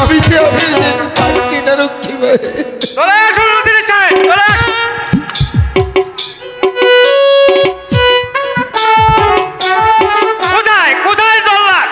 আমি যে যেতে পারছি না রক্ষী ভাই। কোথায় কোথায় জল্লাদ?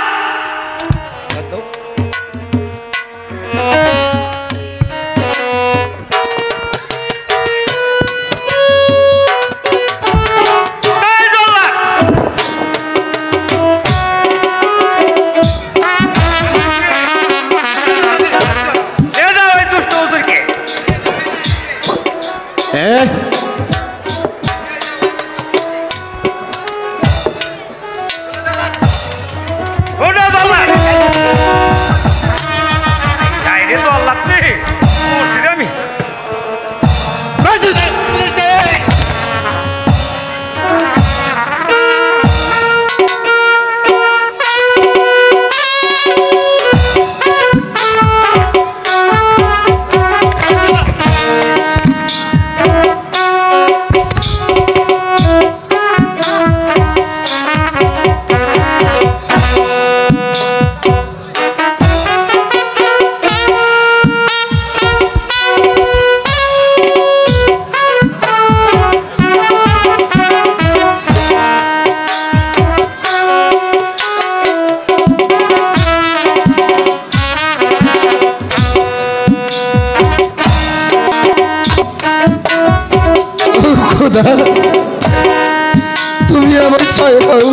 তুমি আমার সহায় হও,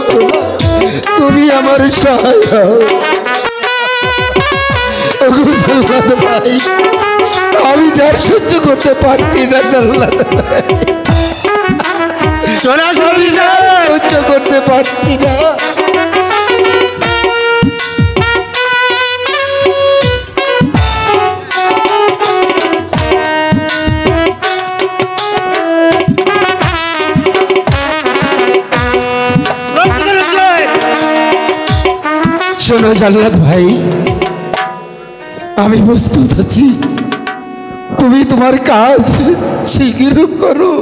তুমি আমার সহায় হও। জল্লাদ ভাই, আমি যার সহ্য করতে পারছি না জল্লাদ ভাই, আমি যার সহ্য করতে পারছি না। শোনো জল্লাদ ভাই, আমি প্রস্তুত আছি, তুমি তোমার কাজ শীঘ্র করো,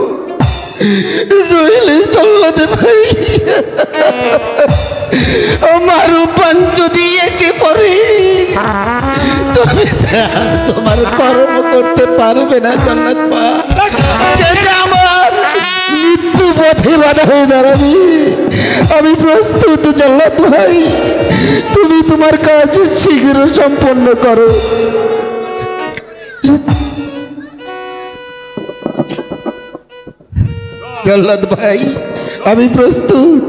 নইলে জল্লাদ ভাই আমার পান যদি এসে পড়ে তুমি তোমার কর্ম করতে পারবে না জল্লাদ ভাই, সেটা আমার মৃত্যু পথে বাধা হয়ে দাঁড়াবে। আমি প্রস্তুত জল্লাদ ভাই, তুমি তোমার কাজ শীঘ্র সম্পন্ন করো। জল্লাদ ভাই, আমি প্রস্তুত।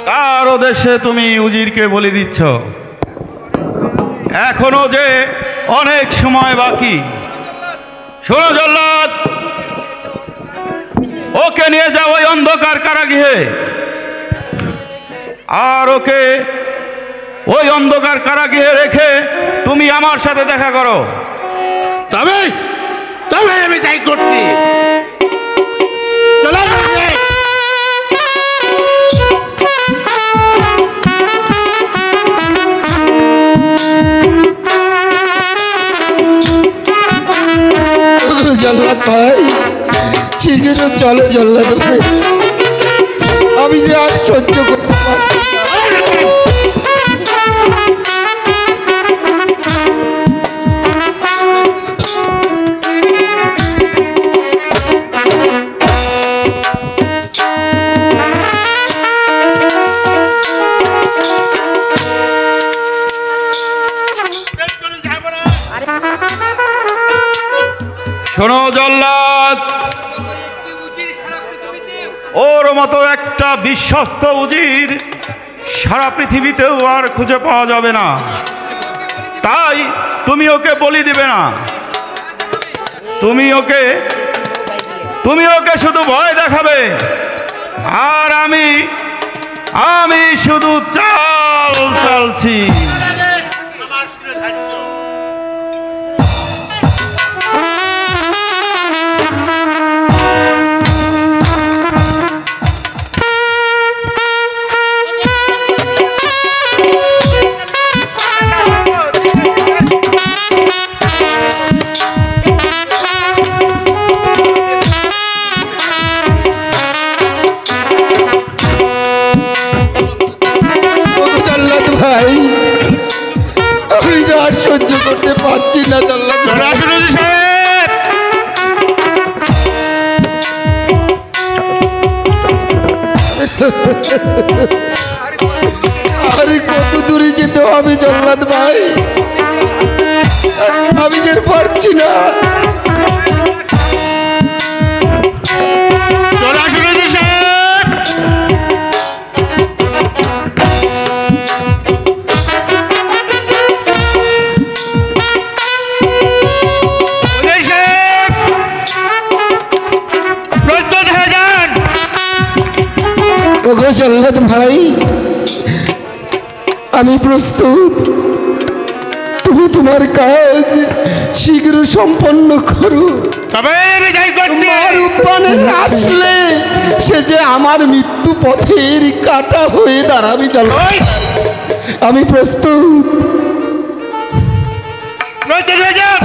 কার উদ্দেশ্যে তুমি উজিরকে বলে দিচ্ছ? এখনো যে অনেক সময় বাকি। শোনো জল্লাদ, ওকে নিয়ে যাও ওই অন্ধকার কারাগৃহে, আর ওকে ওই অন্ধকার কারাগৃহে রেখে তুমি আমার সাথে দেখা করো। তবে তবে আমি তাই করছি। জল্লাদ ভাই, শীঘ্র চলো জল্লাদ ভাই, আমি যে আর সহ্য করতে পারছি না। শোনো জল্লাদ, ওর মতো একটা বিশ্বস্ত উজির সারা পৃথিবীতেও আর খুঁজে পাওয়া যাবে না, তাই তুমি ওকে বলি দিবে না। তুমি ওকে শুধু ভয় দেখাবে, আর আমি শুধু চালছি। আমি যে আর সহ্য করতে পারছি না জল্লাদ চলে ভাই। আসুন উজির সাহেব। আরে কত দূরে যেতে হবে জল্লাদ ভাই, আমি যে আর পারছি না। চলে আসুন উজির সাহেব। উজির সাহেব, প্রস্তুত হয়ে যান। ওগো জল্লাদ ভাই, আমি প্রস্তুত। তুমি তোমার কাজ শীঘ্র সম্পন্ন করো। তবে বিদায় করছি। তোমার উপনে আসলে সে যে আমার মৃত্যু পথের কাটা হয়ে দাঁড়াবি জল্লাদ। ওই, আমি প্রস্তুত। প্রস্তুত হয়ে যান।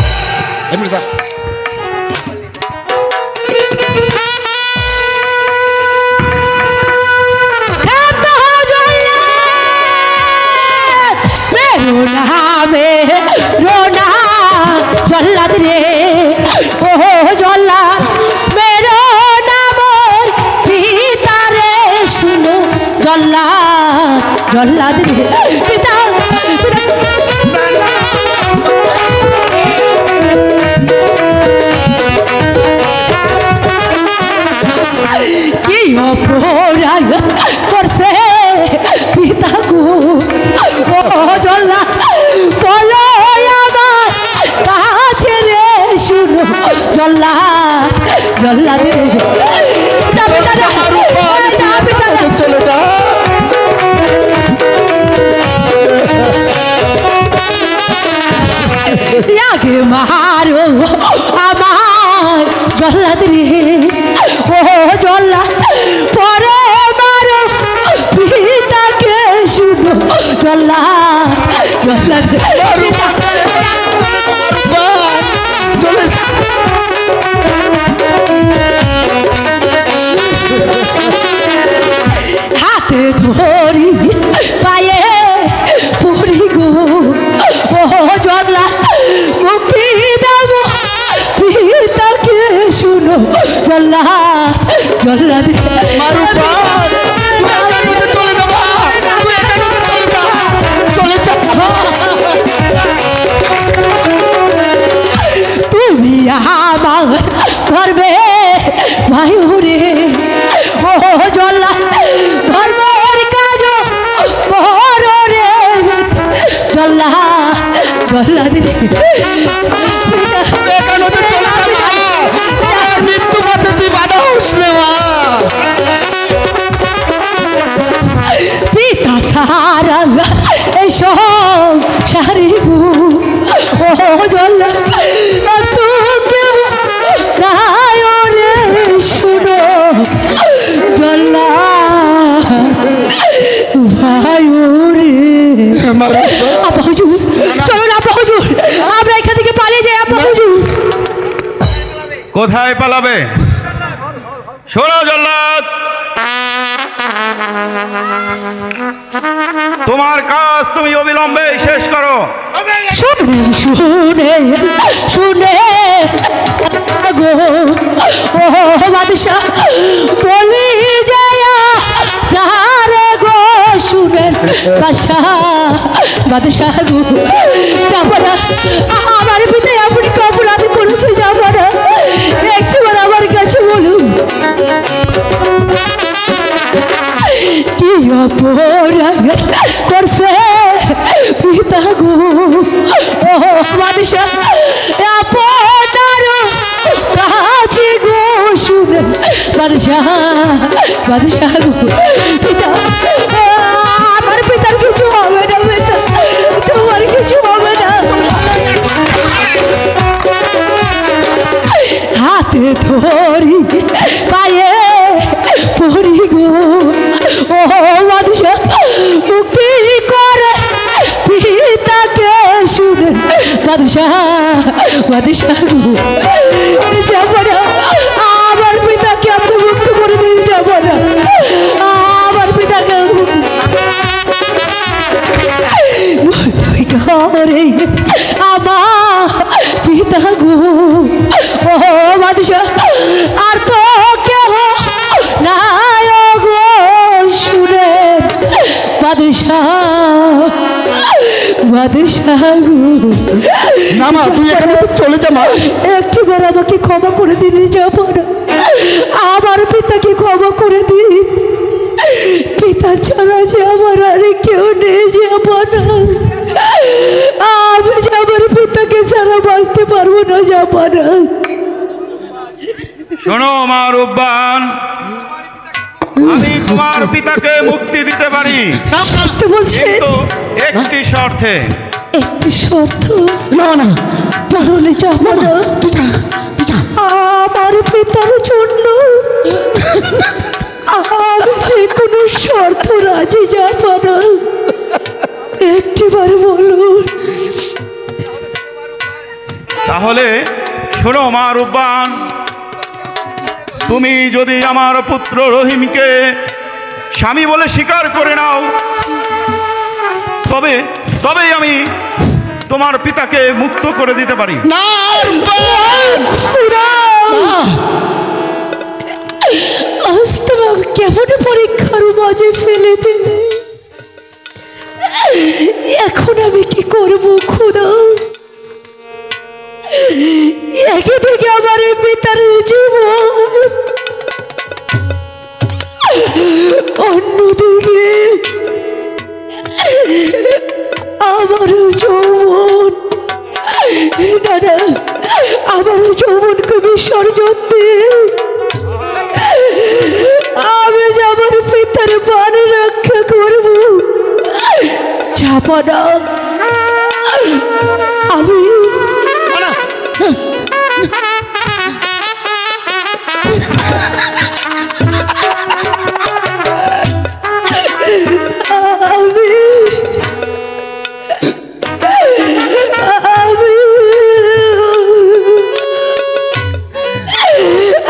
रोना जल्लाद रे ओ जल्लाद मेरो नामर पिता रे सुनो जल्लाद जल्लाद रे पिता কি অপরাধ করছে পিতা গো ও জল্লাদ বলো আমার কাছে রে শুনো জল্লাদ জল্লাদ রে চলে যা। আগে মারো আমার জল্লাদ রে ও জল্লাদ পরে মারো পিতাকে শুনো জল্লাদ জল্লাদ চলে যা। হাতে ধরি পায়ে পড়ি গো ও জল্লাদ মুক্তি দেব পিতাকে শুনো জল্লাদ জল্লাদ মারু পার। তুই একান্নতে চলে যা মা। তুই একান্নতে চলে যা। চলে যা। তুমি আমার ধর্মে ভাইরে ও জল্লাদ ধর্মের কাজ করো রে জল্লাদ জল্লাদ রে একান্নতে চলে যা মা। আমার মৃত্যু পথে তুই বাধা হোস রে মা। পিতা ছাড়া এসব সারি গো ও জল্লাদ তোকে রায় রে শুনো জল্লাদ ভাই রে মারু পার। আপা হুজুর চলো না আপা হুজুর আমরা এখান থেকে পালিয়ে যাই আপা হুজুর কোথায় পালাবে? শোনো জল্লাদ, তোমার কাজ তুমি অবিলম্বে শেষ করো। শুনে শুনে শুনে গো ও বাদশাহ বলি যায়া রে গো শুনে বাদশাহ বাদশাহ গো যাব না আমার পিতা আপনি অপরাধ করেছে যাব না একবার আমার কাছে বলুন কি অপরাধ করছে পিতা গো ও বাদশাহ আপনার কাছে গো শুনে বাদশাহ বাদশাহ গো পিতা আমার পিতার কিছু হবে না পিতা তোমার কিছু হবে না হাতে ধরি পায়ে পড়ি গো ও বাদশাহ মুক্তি করে পিতাকে শুনে বাদশাহ বাদশাহ যাব না আমার পিতাকে আপনি মুক্ত করে দিয়ে যাব না আমার পিতাকে আমারে আমার পিতা গো ও বাদশাহ আর তো কেহ নাই গো শুনে বাদশাহ বাদশাহ গো না মা, তুই এখানে তো চলে যা মা। একটিবার আমাকে ক্ষমা করে দিলে যাবো না, আমার পিতাকে ক্ষমা করে দিন। পিতা ছাড়া যে আমার আর কেউ নেই, যাবো না আমি যে আমার পিতাকে ছাড়া বাঁচতে পারবো না, যাবো না। শোনো মা রূপবান, আমি তোমার পিতাকে মুক্তি দিতে পারি, সত্যি বলছেন? কিন্তু একটি শর্তে। একটি শর্ত? না না তাহলে যাবো না। তুই যা, তুই যা। আমার পিতার জন্য আমি যে কোনো শর্ত রাজি যাব না, একটিবার বলুন। তাহলে শোনো মা রূপবান, তুমি যদি আমার পুত্র রহিমকে স্বামী বলে স্বীকার করে নাও, তবেই আমি তোমার পিতাকে মুক্ত করে দিতে পারি। না আজ তোমার কেমন পরীক্ষার মাঝে ফেলে দিলে, এখন আমি কি করব খোদা? একদিকে আমার পিতার জীবন, অন্যদিকে আমার যৌবন। না না, আমার যৌবনকে বিসর্জন দিয়ে আমি যে আমার পিতার প্রাণ রক্ষা করব, যাবো না আমি।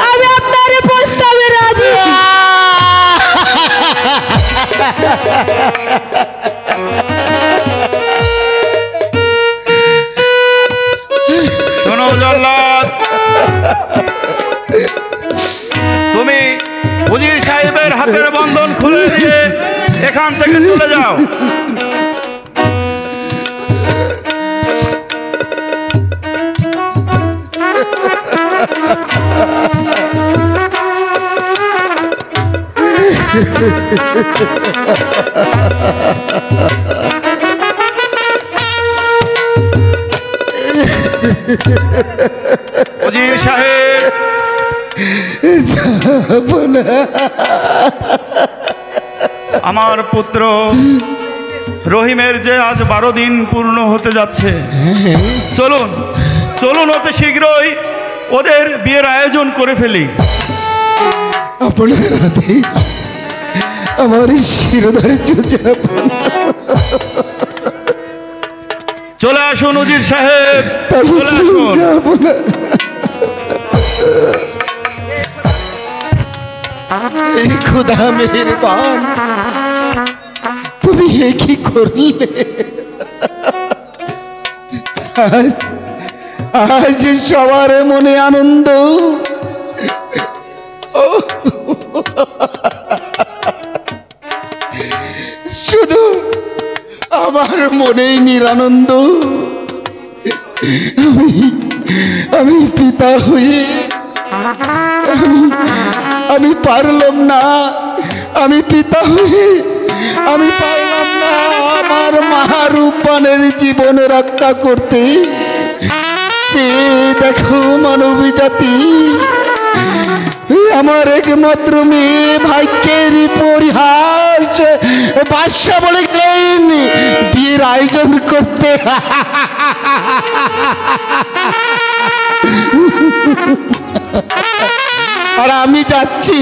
আমি আপনার প্রস্তাবে রাজি। শোনো জল্লাদ, তুমি উজির সাহেবের হাতের বন্ধন খুলে দিয়ে এখান থেকে চলে যাও। উজির সাহেব, যাব না। আমার পুত্র রহিমের যে আজ 12 দিন পূর্ণ হতে যাচ্ছে, চলুন চলুন অতি শীঘ্রই ওদের বিয়ের আয়োজন করে ফেলি। আপনার হাতে আমার শিরোধার্য যাব না। চলে আসুন উজির সাহেব, তাহলে চলে আসুন। যাব না। এই খোদা মেহেরবান, তুমি এ কি করলে? আজ আজ সবার মনে আনন্দ, শুধু আমার মনেই নিরানন্দ। আমি পিতা হয়ে আমি পারলাম না, আমি পিতা হয়ে আমি পারলাম না আমার মহারূপানের জীবন রক্ষা করতে। সে দেখো মানবী জাতি, আমার একমাত্র মেয়ে ভাগ্যের পরিহাস বাদশা বলে গেলেন বিয়ের আয়োজন করতে। আর আমি যাচ্ছি,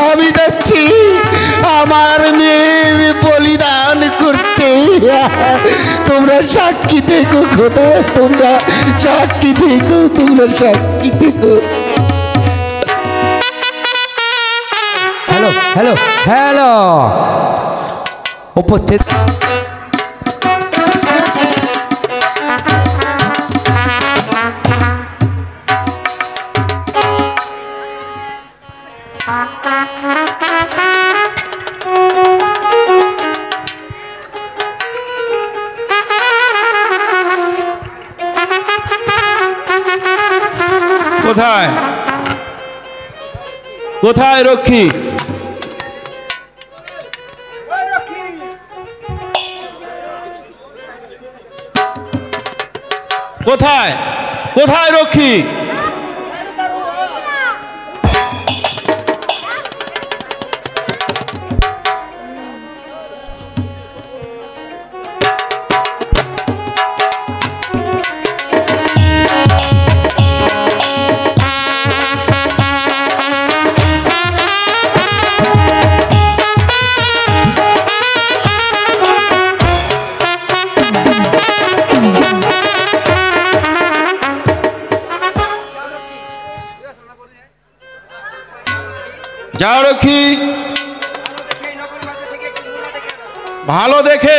আমি যাচ্ছি আমার মেয়ের বলিদান করতে। তোমরা সাক্ষী থেকো খোদা, তোমরা সাক্ষী থেকো, তোমরা সাক্ষী থেকো। হ্যালো হ্যালো হ্যালো উপস্থিত কোথায় কোথায় রক্ষী? কোথায় কোথায় রক্ষী? যাও রক্ষী, ভালো দেখে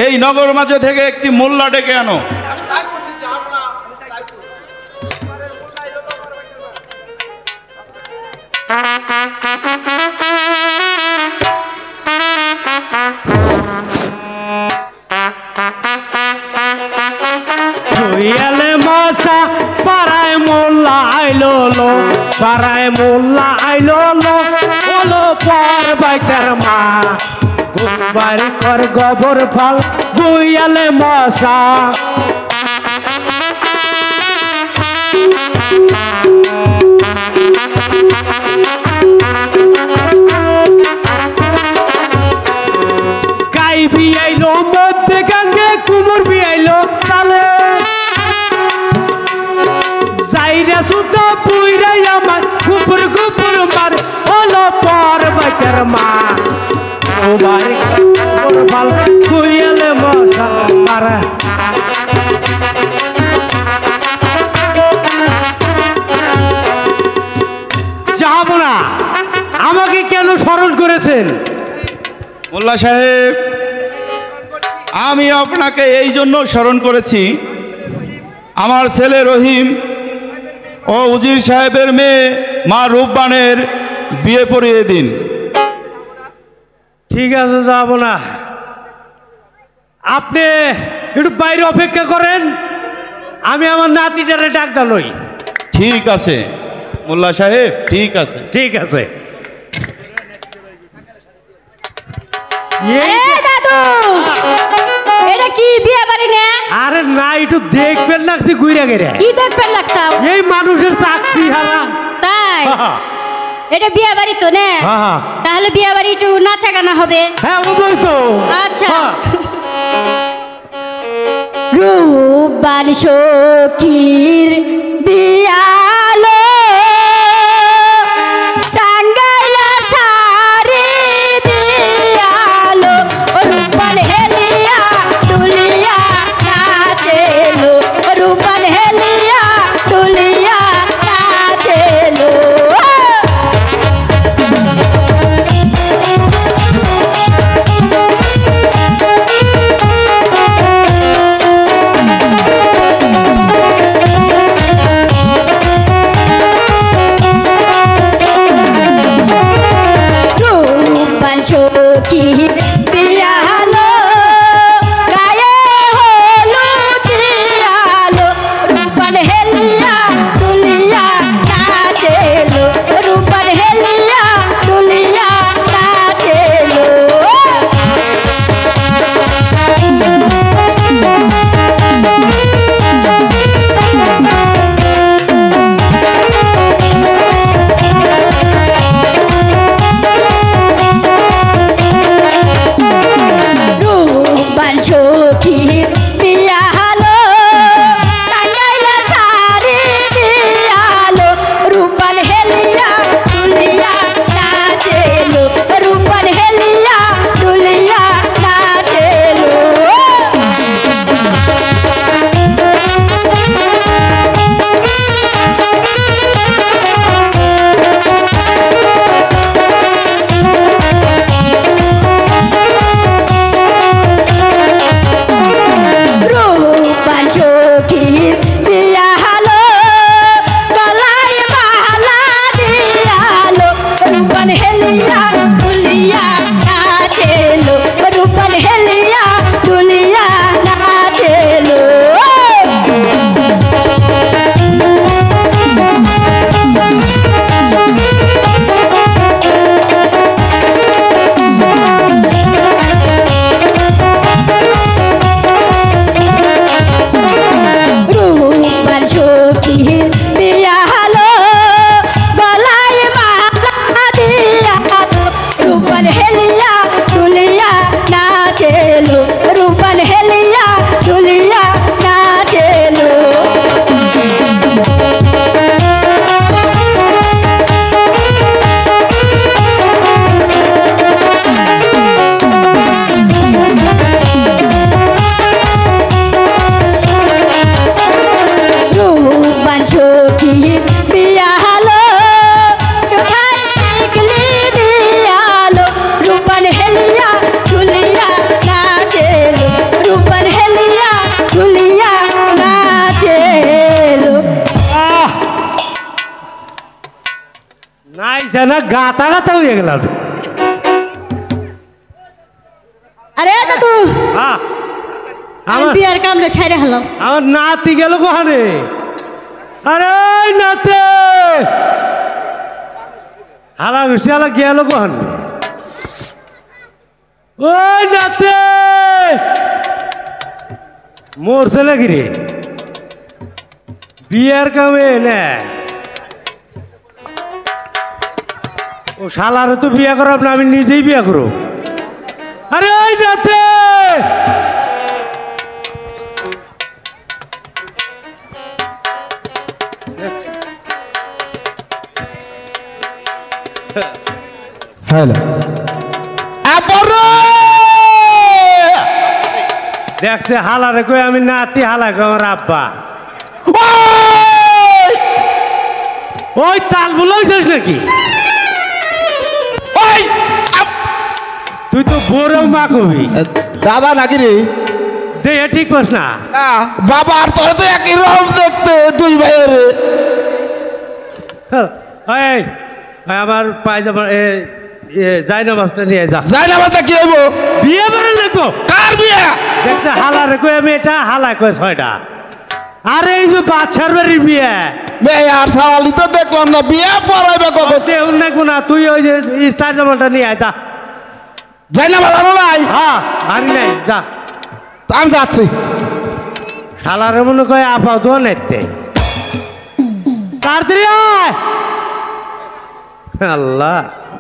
এই নগর মাঝে থেকে একটি মোল্লা ডেকে আনো। মশা পাড়ায় মোল্লা আইলো লো, পাড়ায় মোল্লা আইলো লো, ওলো পর বাইতের মা বাড়ি কর গোবর ফল বুইয়ালে মশা। গাই বি আইলো মধ্যে গঙ্গে কুমুর বি আইলো তালে যাইরা সুতো পুইরাই আমার গুপুর গুপুর মার হলো পর বাইতের মা ও বাড়ি গোবর ফল বুইয়ালে মশা মারা। যাব না, আমাকে কেন স্মরণ করেছেন? মোল্লা সাহেব, আমি আপনাকে এই জন্য স্মরণ করেছি, আমার ছেলে রহিম ও উজির সাহেবের মেয়ে মা রূপবানের বিয়ে পড়িয়ে দিন। ঠিক আছে, যাব না। আপনি একটু বাইরে অপেক্ষা করেন, আমি আমার নাতিটারে ডাক লই। ঠিক আছে মোল্লা সাহেব, ঠিক আছে। ঠিক আছে। দাদু, এটা কি বিয়ে বাড়ি না? আরে না, একটু দেখবেন লাগছে ঘুরে গেরে। কি দেখবেন লাগতাও? এই মানুষের চাকরি হারা। তাই এটা বিয়ে বাড়ি তো না? তাহলে বিয়ে বাড়ি একটু নাচা গানা হবে। হ্যাঁ, ওই তো। আচ্ছা। রূপবান সখীর বিয়ালো টাঙ্গাইলা সারি দিয়ালো, রূপবান হেলিয়া তুলিয়া নাচেলো, রূপবান হেলিয়া তুলিয়া নাচেলো। সখীর বিয়ালো গায়ে হলুদ দিয়ালো, রূপবান হেলিয়া তুলিয়া নাচেলো, রূপবান হেলিয়া তুলিয়া নাচেলো। না গাতা গাতা হয়ে গেলাম। আরে দাদু হ্যাঁ আমি আমার বিয়ার কামড়ে ছাইরে হলো। আমার নাতি গেল কোহানে? আরে ওই নাতে হালা গুষ্টি হালা গেল কোহানে? ওই নাতে মরছে নাকি রে? বিয়ার কামে না ও শালারে তো বিয়া করাব না, আমি নিজেই বিয়া করব। আরে ওই নাতে হ্যালো দেখছে হালারে কই আমি নাতি, হালা কই আমার আব্বা। ওই তাল বলাইছিস নাকি? তুই তো বড় মা কবি দাদা নাকি রে? দে ঠিক পাস না বাবা আর তোরা তো একই রকম দেখতে দুই ভাইয়ের। এই আমার পায়জামা যাই না মাছটা নিয়ে যা। যাই না বাতা কি হইব? বিয়ে করে লাগবো। কার বিয়ে? দেখছে হালারে কই আমি এটা, হালা কই ছয়টা। আরে এই যে বাচ্চার বাড়ির বিয়ে। মেয়ে আর সাওয়ালি তো দেখলাম না, বিয়ে পড়াইবে কবে? দেউ না গুনা, তুই ওই যে স্টার জামাটা নিয়ে আয় যা। যাই না বাজানো নাই? হ্যাঁ আনি নাই যা। আমি যাচ্ছি। শালারে মনে কয় আপা দোয়া নেতে তাড়াতাড়ি আয়। আল্লাহ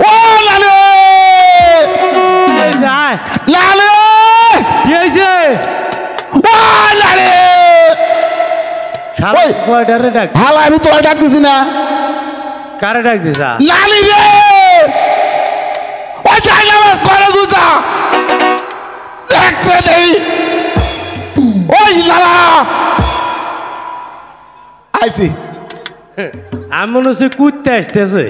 ও লালে যায় লালে কি হয়েছে? ও লালে শালা ওই। কয়টারে ডাক? হালা আমি তোরা ডাক দিছি না? কারে ডাক দিছা? লালি রে ওই যাই না বাস করে দুজা দেখছে নেই। ওই লালা আইছি। আমি মনে হচ্ছে কুত্তে আসতেছে।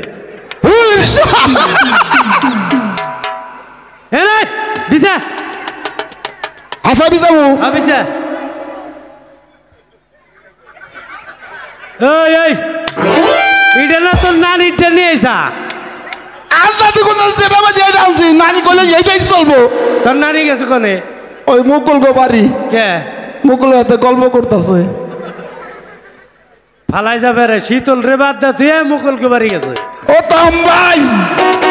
বিছা আচ্ছা বিজামু বিছা ওই ওই এটা না তোর নানিটা নিয়ে আইসা। আর দাদি কোন যেটা বাজে এটা আনছি, নানি কইলে এইটাই চলবো। তোর নানি গেছে কোনে? ওই মুকুল গো বাড়ি, কে মুকুলের হাতে গল্প করতেছে। ফালাই যাবে রে শীতল রে বাদ দে, তুই মুকুলকে বাড়ি গেছে। ও তম ভাই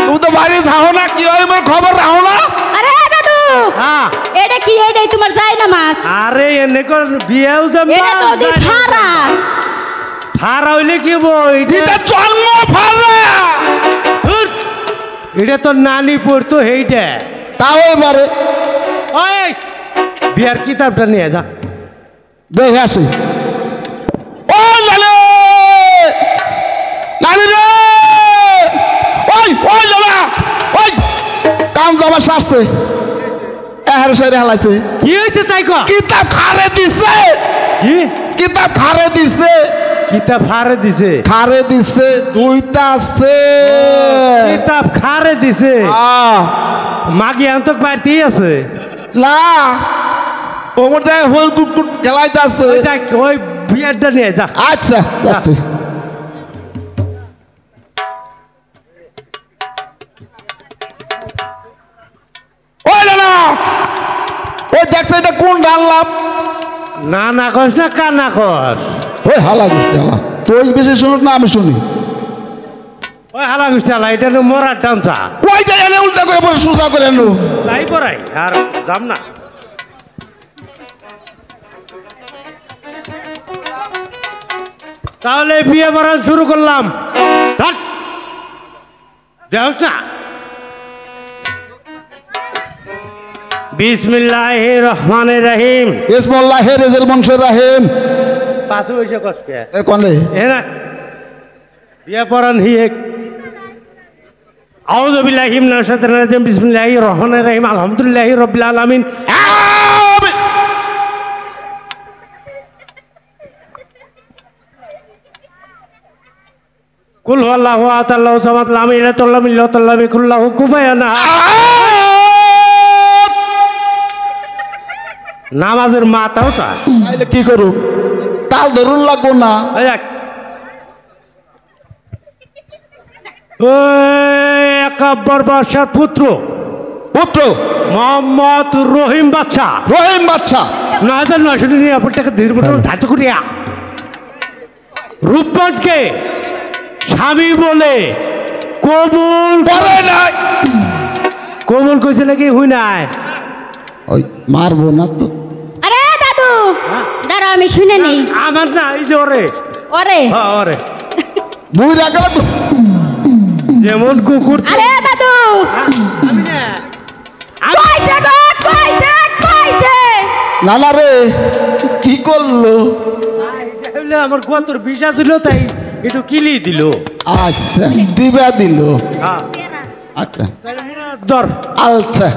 তুমি তো বাড়ি যাও না, কি হয় আমার খবর রাখো না? আরে দাদু হ্যাঁ এটা কি? এটাই তোমার যায় না মাছ? আরে এনে কর বিয়েও এটা তো দি ফারা। ফারা হইলে কি বই? এটা জন্ম ফালা। এটা তো নানি পড়তো সেইটা। তাও এবারে ওই বিয়ার কিতাবটা নিয়ে যা। দেখে আসি। ও লালে লালি রে ওই ওই লালা ওই কাম জমা সারছে এহারে সেরে হালাইছে। কি হয়েছে তাই ক? কিতাব খারে দিছে, কি কিতাব খারে দিছে, কিতাব ফারে দিছে? খারে দিছে দুইটা আছে। কিতাব খারে দিছে? মাগি এখন তো বাড়িতেই আছে। না ওমর যায় হোল কুট খেলাইতে আছে। ওই যাক, ওই বিয়ারটা নিয়ে যা। আচ্ছা যাচ্ছি। ওই না ওই দেখছে এটা কোন ডানলাম? না না কস না কানা কস। ওই হালা গুষ্টি হালা, তুই বেশি শুনুস না আমি শুনি। ওই হালা গুষ্টি হালা, এটা তো মরার ডান্সা। ওইটা এনে উল্টা করে পরে সোজা করে আনো। তাই পড়াই আর যাম না। তাহলে বিয়ে পড়ান শুরু করলাম। দেখ না, বিসমিল্লাহির রহমানির রহিম। ইসমিল্লাহির রহমানির রহিম। পাঁচ পয়সা কষ্টে এ কোনে এ না বিয়ে পড়ান হি এক। আউযু বিল্লাহি মিনাশ শাইতানির রাজিম। বিসমিল্লাহির রহমানির রহিম। আলহামদুলিল্লাহি রাব্বিল আলামিন। কুল হুয়াল্লাহু আহাদ আল্লাহু সামাদ লাম ইয়ালিদ ওয়া লাম ইউলাদ ওয়া লাম ইয়াকুল লাহু কুফুওয়ান আহাদ। নামাজের মাথাও তা তাইলে কি করু? তাল ধরুন লাগবো না। ওই আকবর বাদশার পুত্র পুত্র মোহাম্মদ রহিম বাদশা রহিম বাচ্চা 9,999 টাকা দীর্ঘ ধার্য করিয়া রূপবানকে স্বামী বলে কবুল করে নাই। কবুল কইছে নাকি হুই নাই ওই মারবো না তো। আরে দাদু দাঁড়া আমি শুনে নেই আমার না এই যে ওরে ওরে হ্যাঁ ওরে বুইরা গেল তো। যেমন কুকুর আরে দাদু আমি না কইছে গো কইছে না না রে কি করলো? আমার কতর বিষা ছিল তাই একটু কিলি দিল আচ্ছা দিবা দিল। আচ্ছা ধর আচ্ছা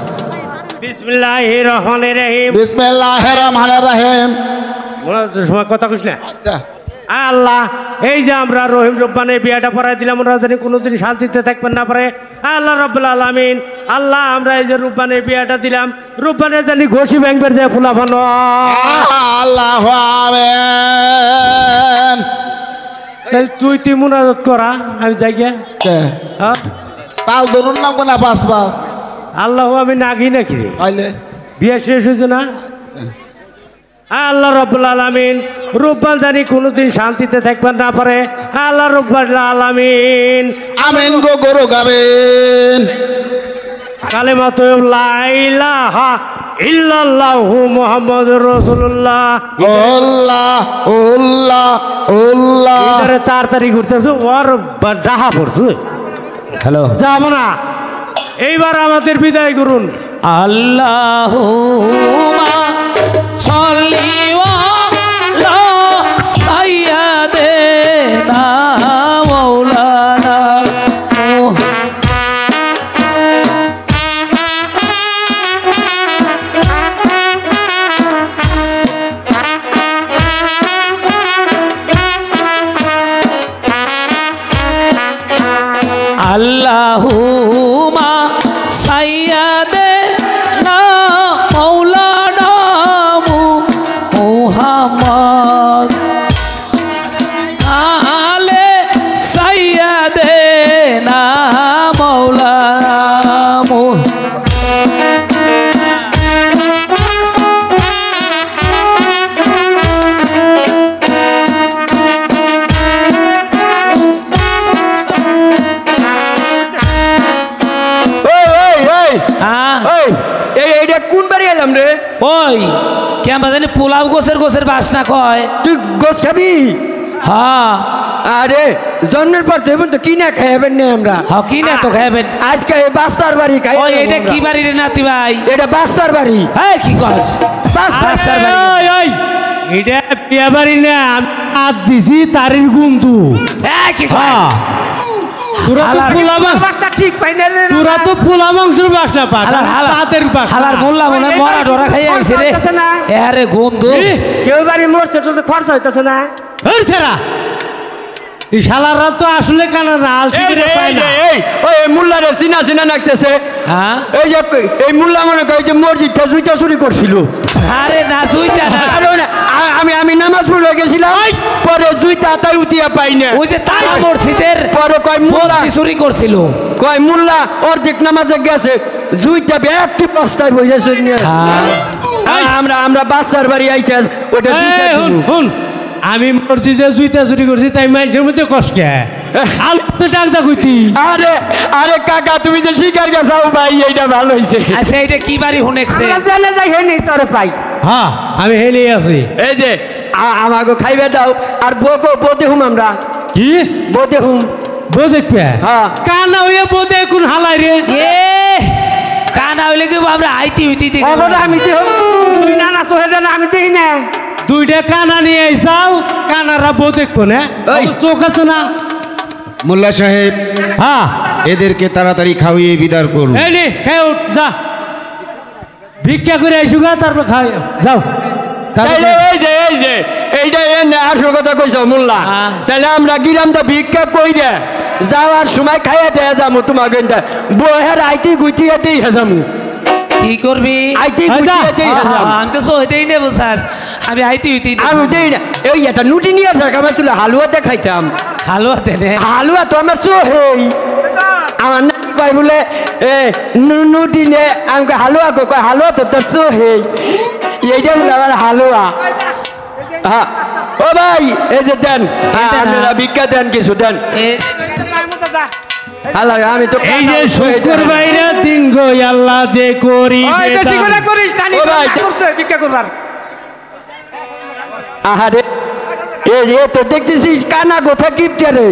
বিসমিল্লাহির রহমানির রহিম বিসমিল্লাহির রহমানির রহিম। মনে সময় কথা কইস না আচ্ছা আল্লাহ এই যে আমরা রহিম রব্বানের বিয়াটা পড়াই দিলাম ওরা জানি কোনোদিন শান্তিতে থাকবেন না পারে আল্লাহ রাব্বুল আলামিন আল্লাহ আমরা এই যে রূপবানের বিয়াটা দিলাম রূপবানের জানি ঘষি ব্যাংকের যে ফুলাফান আল্লাহু আমিন। তাহলে তুই মুনাজাত করা আমি যাই গিয়া হ্যাঁ তাল ধরুন না কোনা পাস পাস আল্লাহ আমি নাগি নাকি রে আইলে বিয়ে শেষ হয়েছে না আল্লাহ রাব্বুল আলামিন রূপবান জানি কোনোদিন শান্তিতে থাকবেন না পারে আল্লাহ রাব্বুল আলামিন আমিন গো গরু গাবেন। কালেমাতু লা ইলাহা ইল্লাল্লাহু মুহাম্মাদুর রাসূলুল্লাহ আল্লাহ আল্লাহ আল্লাহ। এটারে তাড়াতাড়ি ঘুরতেছে ওর ডাহা পড়ছে হ্যালো যাব না এইবার আমাদের বিদায় করুন আল্লাহুম্মা সাল্লি আলা সাইয়্যিদিনা মাওলানা আল্লাহুম্মা সাইয়্যিদিনা মাওলানা মুহাম্মদ আলে সাইয়্যিদিনা মাওলানা এইটা কোন বাড়ি এলাম রে ওই কেমন জানি পোলাও গোছের বাসনা কয় তুই গোস খাবি হ্যাঁ আরে জন্মের পর তো তো কি না খাইবেন না আমরা হকি না তো খাইবেন আজকে এই বাস্তার বাড়ি খাই ওই এটা কি বাড়ি রে নাতি ভাই এটা বাস্তার বাড়ি হ্যাঁ কি কস বাসার বাড়ি ওই ওই এটা বিয়া বাড়ি না আমি হাত দিছি তারির গুন্তু হ্যাঁ কি কস তোরা তো হালার- পোলা মাংস বাস্তা ঠিক পাই না রে তোরা তো পোলা মাংসের বাসনা পাস হালার পাতের বাসনা হালার মোল্লা মনে মরা ডরা খাই আইছে রে হইতাছে না। আরে গন্ধু ই, কেউ বাড়ি মরছে তো খরচ হইতেছে না এই ছেড়া এই শালারা তো আসলে কানা না আলসিকে পায় না ওই মুল্লা রে চিনা চিনা নাকছে হ্যাঁ এই যে এই মুল্লা মনে করে যে মসজিদটা জুইটা চুরি করছিল আরে না জুইটা না আরে ওই না, আমি নামাজ পড়ে গেছিলাম পরে জুইটা তাই উঠিয়া পাই না ওই যে তারা মসজিদের পরে কয় মুল্লা মন্দির চুরি করছিল কয় মুল্লা অর্ধেক নামাজে গেছে জুইটা একটি বস্তায় বসেছে আমরা বাচ্চার বাড়ি আইছে ওটা দিশা এই, হুন, দিবো। হুন। আমি মসজিদে জুইতা চুরি করছি তাই মানুষের মধ্যে কষ্ট আলু টাকা কইতি আরে আরে কাকা তুমি যে শিকার গেছাও ভাই এইটা ভালো হইছে আচ্ছা এটা কি বাড়ি হুনেছে আমরা জানে যাই হেনি তোরে পাই হ্যাঁ আমি হেলে আছি এই যে আমাকে খাইবে দাও আর বোতে হুম আমরা কি বোতে হুম বো দেখবে হ্যাঁ। কানা হইয়া বোধে কোন হালাই রে এ কানা হইলে কি আমরা আইতি হইতি দেখি খবরটা আমি দেহ তুই না না সোহে জানা আমি দেই না দুইটা কানা নিয়ে আইসাও কানারা বো দেখবো না এই। চোখ আছে না মোল্লা সাহেব হ্যাঁ এদেরকে তাড়াতাড়ি খাওয়িয়ে বিদার করুন। এই নে খেয়ে উঠ যা ভিক্ষা করে আইসুগা তারপর খাই যাও তারপর এইটা আসল কথা কইছ মোল্লা হ্যাঁ। তাহলে আমরা গিরামটা ভিক্ষা কই দে যাওয়ার সময় খাইয়া দেয়া যাবো তোমাকে বহের আইতি গুটিয়ে দিয়ে যাবো কি করবি আইতি আচ্ছা। গুটিয়ে দিয়ে যাবো আমি তো সইতেই নেব স্যার আমি আইতি হইতি আমি দেই না এই একটা নুটি নিয়ে থাক আমার ছিল হালুয়াতে খাইতাম হালুয়া দেনে হালুয়া তো আমার চোহেই আমার নাকি কয় বলে নুডিনে আমাকে হালুয়া কয় হালুয়া তো তোর চো হে এইটা বলে আমার হালুয়া হ্যাঁ ও ভাই এই যে দেন আপনারা ভিক্ষা দেন কিছু দেন আমি তো এই যে শুক্র বাইরে দিন গো আল্লাহ যে করি বেশি করে করিস না ও ভাই করছে ভিক্ষা করবার আহারে এ তো দেখতেছিস কানা কোথা কিপটে রে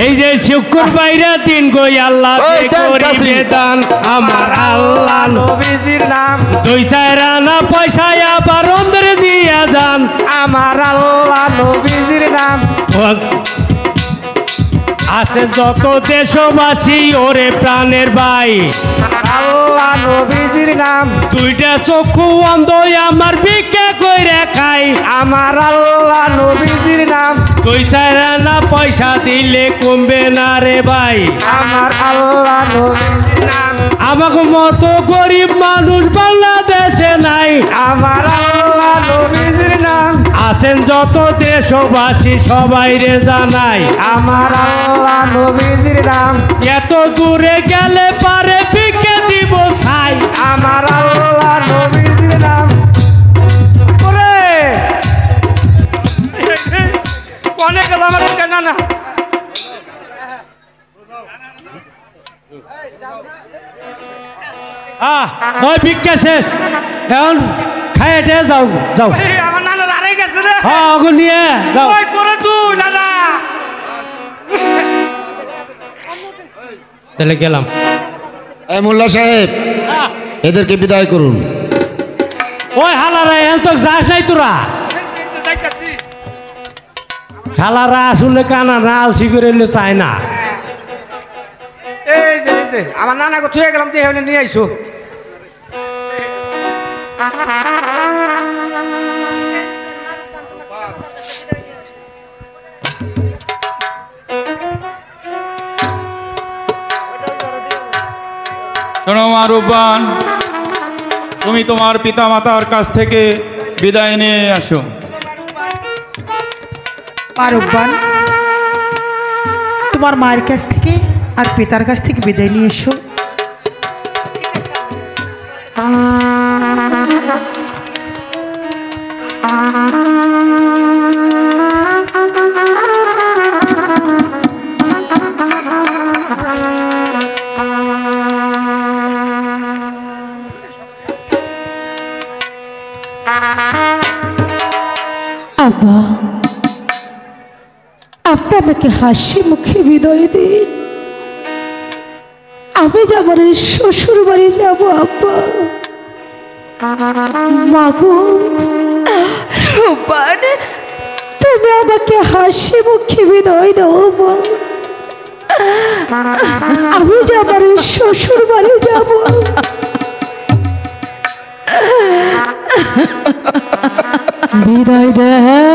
এই যে শুক্র বাইরে দিন গো আল্লাহ যে করি বেদান আমার আল্লাহ নবীজির নাম 2-4 আনা পয়সা আবার অন্তরে দিয়া যান আমার আল্লাহ নবীজির নাম আসে যত দেশবাসী ওরে প্রাণের ভাই আল্লাহ নবীজির নাম 2টা চক্ষু অন্ধ আমার ভিক্ষা কইরা খাই আমার আল্লাহ নবীজির নাম 2-4 আনা পয়সা দিলে কমবে না রে ভাই আমার আল্লাহ নবীজির নাম আমাকে মতো গরিব মানুষ বাংলাদেশে নাই আমার আল্লাহ নবীজির নাম আছেন যত দেশবাসী সবাই রে জানাই আমার আল্লাহ নবীজির নাম এত দূরে গেলে পারে ভিক্ষা দিব ছাই আমার আল্লাহ নবীজির নাম ওরে কোনে গেল আমার না না ওই ভিক্ষা শেষ এখন খাইয়ে দে যাও যাও এই আমার নানা আরে গেছে রে হ্যাঁ ওগুলো নিয়ে যাও ওই করে তুই নানা তাহলে গেলাম এই মোল্লা সাহেব এদেরকে বিদায় করুন। ওই হালারা এখন তো যাস নাই তোরা শালারা আসলে কানা না আলসি করে চায় না এই যে আমার নানাকে থুয়ে গেলাম তুই এখানে নিয়ে আইসো শোনো মা রূপবান, তুমি তোমার পিতা মাতার কাছ থেকে বিদায় নিয়ে আসো। রূপবান, তোমার মায়ের কাছ থেকে আর পিতার কাছ থেকে বিদায় নিয়ে এসো। আব্বা, আপনি আমাকে হাসি মুখে বিদায় দিন। আমি যে আমার শ্বশুর বাড়ি যাবো। আব্বা, মাগো রূপবান, তুমি আমাকে হাসি মুখে বিদায় দাও মা। আমি যে আমার শ্বশুর বাড়ি যাবো। বিদায় দেন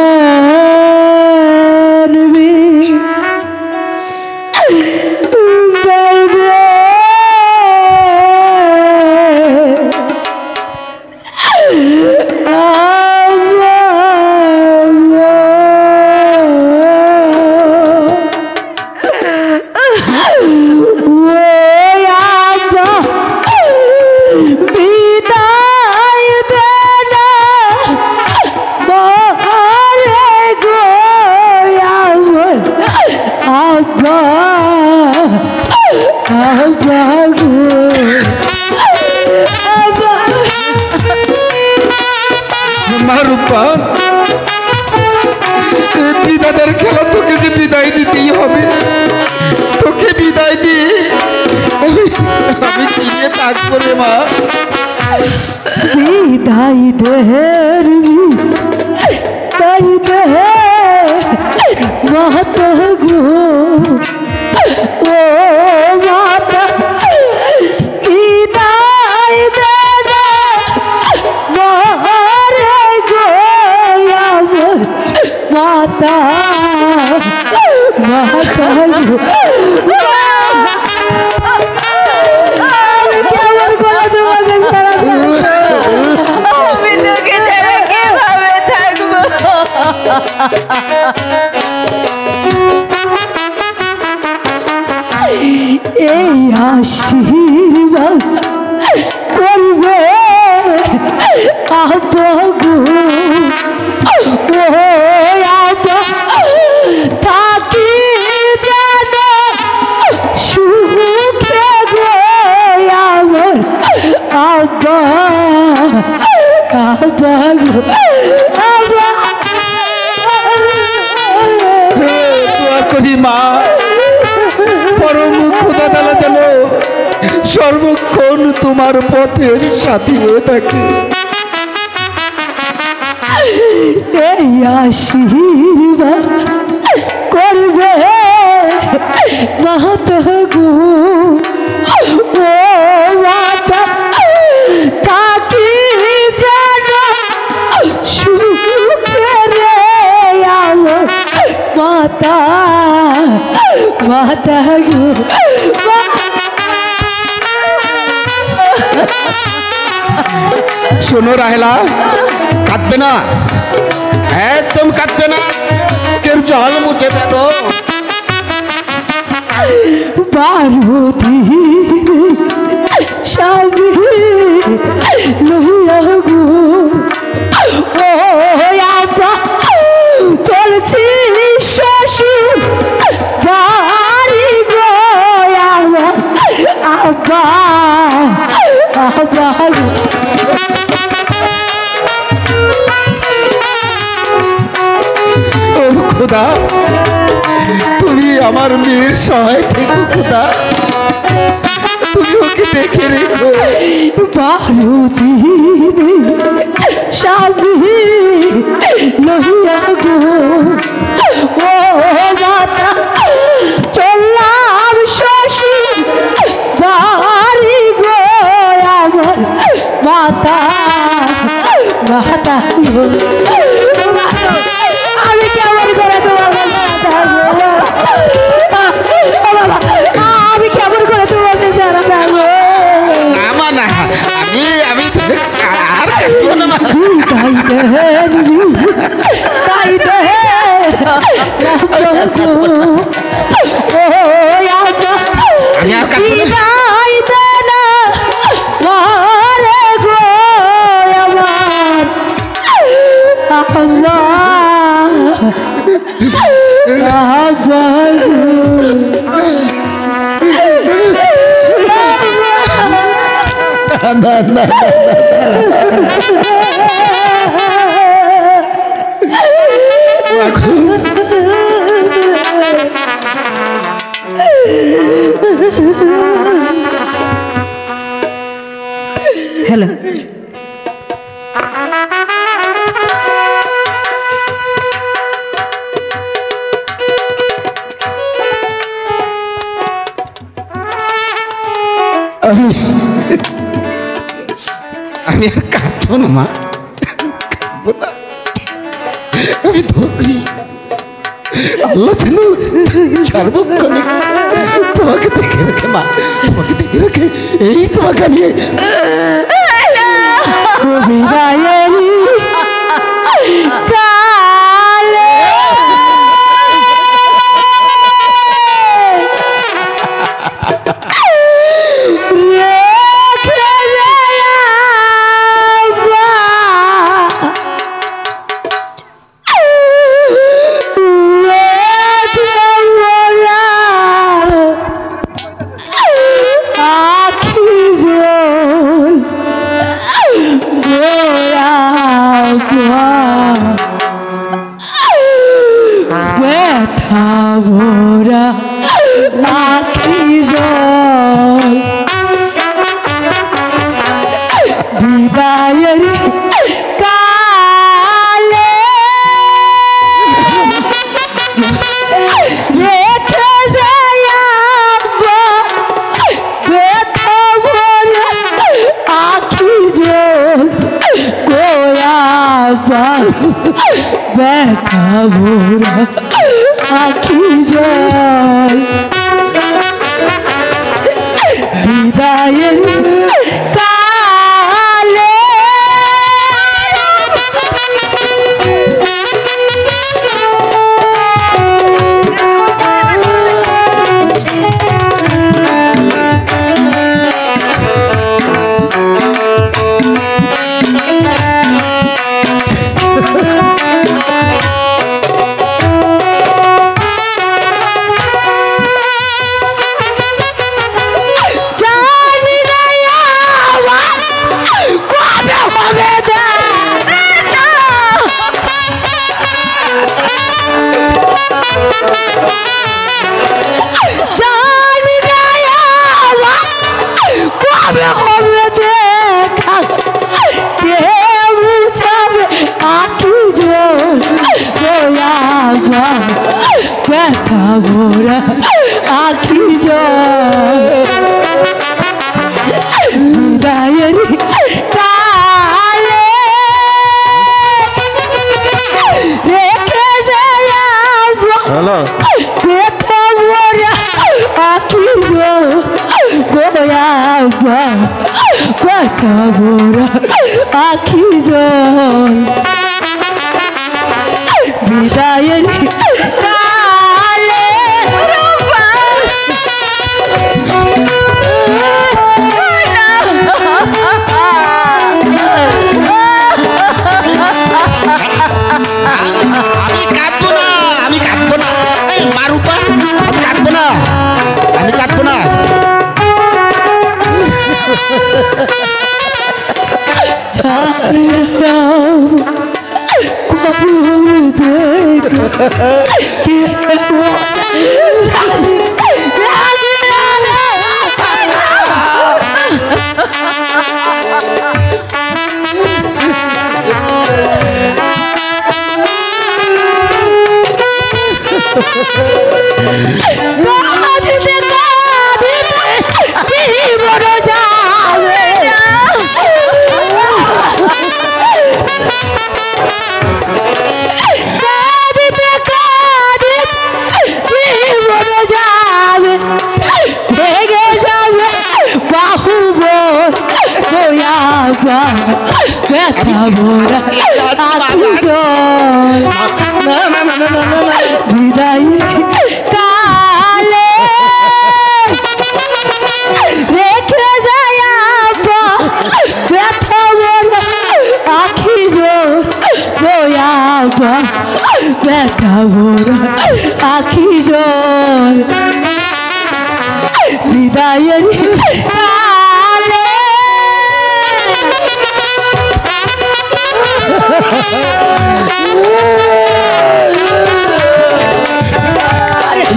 রূপবান, বিদায়ের খেলা তোকে যে বিদায় দিতেই হবে। তোকে বিদায় দিয়ে আমি ফিরে থাকবো রে মা। বিদায় দেহের বিদায় দেহে মাতা গো, ও মাতা বিদায় দে মরে গো আমার মাতা মাতা গো। কেমন করে তোমাকে সারা আমি তোকে ছেড়ে কিভাবে থাকবো? আব্বা আব্বা গো আব্বা দোয়া করি মা, পরম খোদা তাআলা যেন সর্বক্ষণ তোমার পথের সাথী হয়ে থাকে। এই আশীর্বাদ করবে মাতা গো ও মাতা, তাকি যেন সুখে রে আমার মাতা মাতা গো। শোনো রাহেলা, কাঁদবে না, একদম কাঁদবে না, কেউ জল মুছে ফেলো। পার্বতী স্বামী লইয়া গো ও আব্বা চলছি শ্বশুর বাড়ি গো আমার আব্বা আব্বা গো। ও খোদা, তুমি আমার মেয়ের সহায় থেকো খোদা, তুমি ওকে দেখে রেখো। পার্বতী স্বামী লইয়া গো ও মাতা চললাম শ্বশুর বাড়ি গো আমার মাতা মাতা গো। আমি কেমন করে তোমার মাতা গো, আমি কেমন করে তোমাকে জানাবো গো। আমার না, আমি আর কাঁদবো না মা। তাই আমি আর কাঁদবো না। না না হ্যালো আমি আর কাঁদবো না মা, কাঁদবো না। আমি ধরি আল্লাহ যেন সার্বক্ষণিক তোমাকে দেখে রাখে মা, তোমাকে দেখে রাখে। এই তোমাকে আমি ব্যথা ভরা আখি জল বিদায়ের কালে ব্যথা ভরা আখি জল বিদায়ের কালে আমি কাঁদবো না, আমি কাঁদবো না। এই মা রূপা, আমি কাঁদবো না, আমি কাঁদবো না। ব্যথা ভরা আখি জল না না না না না না না। বিদায় কালে রেখে যায় আপা ব্যথা ভরা আখি জল বয়াবা ব্যথা ভরা আখি জল বিদায়ের কালে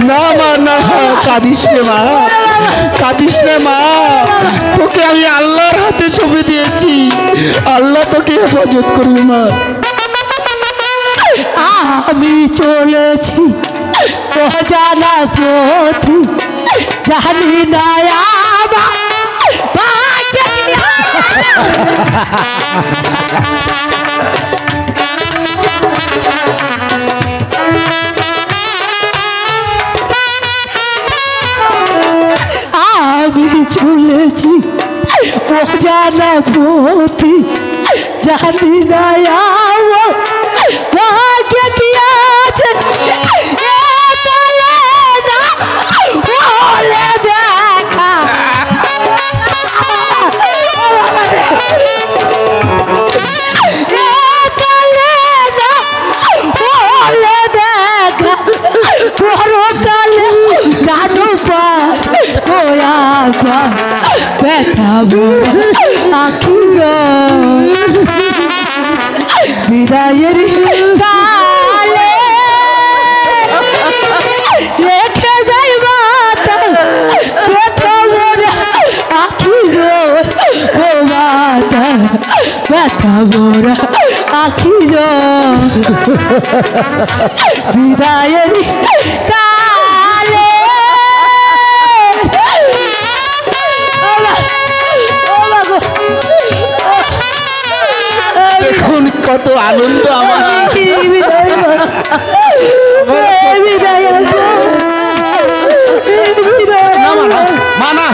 না মা না, কাঁদিস রে মা, কাঁদিস রে মা। তোকে আমি আল্লাহর হাতে সঁপে দিয়েছি, আল্লাহ তোকে হেফাজত করবে মা। আমি চলেছি অজানা পথে জানি না আমার ভাগ্যে কি আমি চলেছি অজানা পথে জানি না আমার ভাগ্যে কি আছে দেখা পরকালে জানু ব্যথা আখি বিদায়ের কালে রেখে যাই মাতা ব্যথা আখি জোর ও মাতা ব্যথা ভরা আখি জোর বিদায়ের কালে দেখুন কত আনন্দ আমার। না মা না, মা না,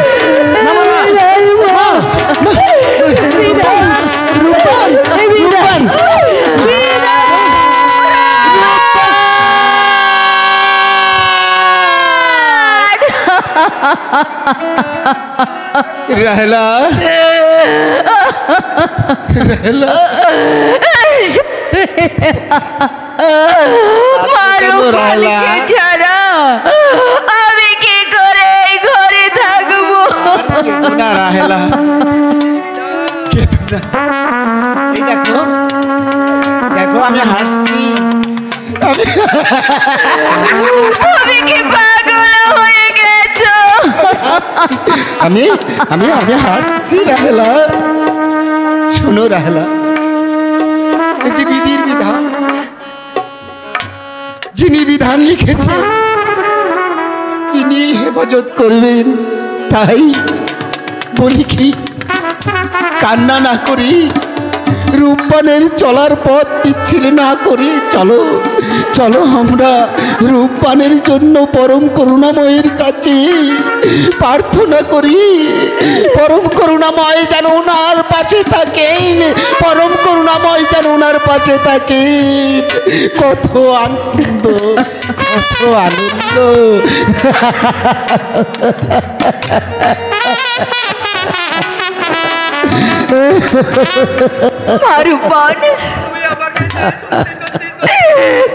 না মা না, মা, रहला रहला रहला ছাড়া আমি কি করে এই ঘরে থাকবো? না রাহেলা, এই দেখো দেখো আমি হাসছি, তুমি কি পাগল হয়ে গেছো? আমি আমি আমি হাসছি রাহেলা। শোনো রাহেলা, এই যে বিধির বিধান, যিনি বিধান লিখেছে তিনি হেফাজত করবেন। তাই বলি কি, কান্না না করি, রূপবানের চলার পথ পিচ্ছিল না করি, চলো চলো আমরা রূপবানের জন্য পরম করুণাময়ের কাছে প্রার্থনা করি, পরম করুণাময় যেন ওনার পাশে থাকেন, পরম করুণাময় যেন ওনার পাশে থাকেন। কত আনন্দ, কত আনন্দ। রূপবান,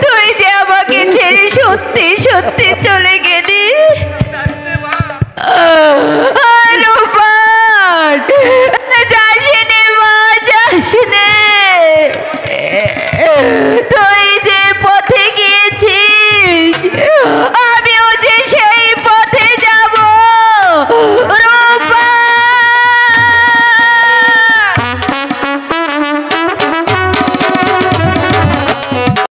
তুই যে আমাকে ছেড়ে সত্যি সত্যি চলে গেলি,